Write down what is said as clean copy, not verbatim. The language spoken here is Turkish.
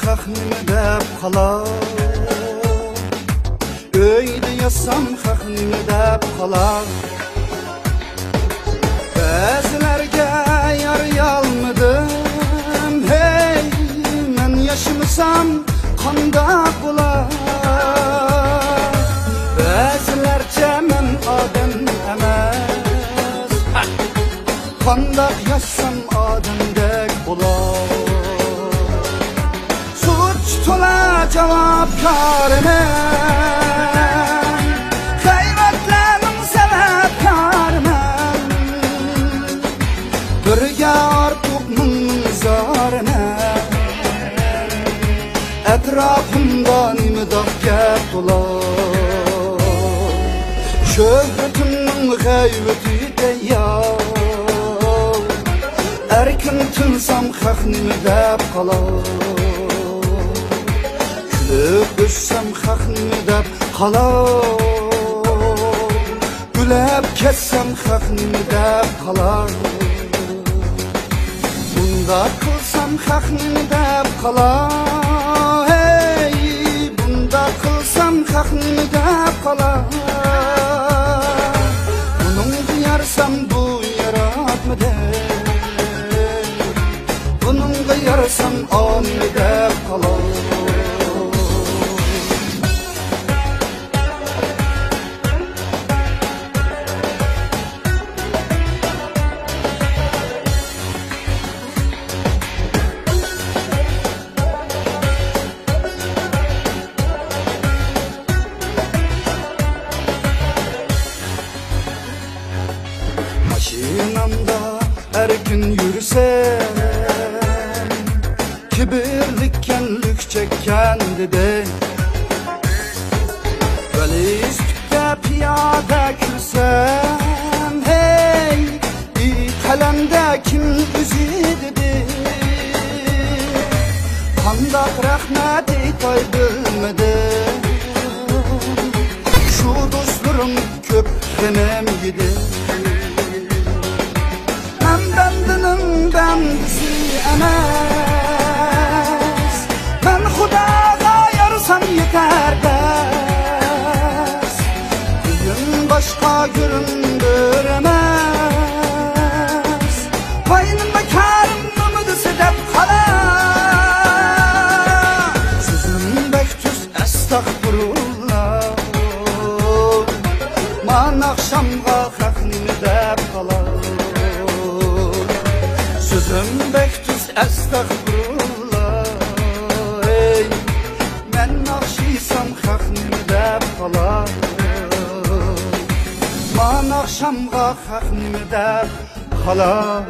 haq nima deb qolar, uyda yotsam haq nima deb qolar. Ba'zilarga yarayolmadim, hey, men yaşamasam qandoq bo'lar. Ba'zilarcha men odam emas, qandoq yaşsam odamdek bo'lar. Suç to'la javobkoriman, hayratlarim sababkoriman. Birga ortiq mingzorman, etrafimda nimadoq gap to'lar. Shuhratimning g'aybati tayyor, erkin tinsam haq nima deb qolar. Kulib o'ssam haq nima deb qolar. Gulab ketsam haq nima deb qolar. Bunda qilsam haq nima deb qolar. Hey, bunda qilsam haq nima deb qolar. Buningga yarsam bu yaratmadi, buningga yarsam nima deb qolar. Maşinamda erkin yürüsem, kibirlikken lük çekken dedi. Velizlikte piyade kürsem, hey, iyi kalemde kim üzü dedi. Qandoq rahmet aytay bilmedim, şu dostlarım köp g'anim yedi. Bendisi emas, ben Xudoga yorsam yeter bas. Bugün başka göründür emas, qaynimda karim umidisi deb qolar. Sizim bektus astag'firullah, man akşamga haq nima deb qolar. Sözüm bektus estağfurullah, ey, men nakşiysam haq nima deb qolar. Man akşamga haq nima deb qolar.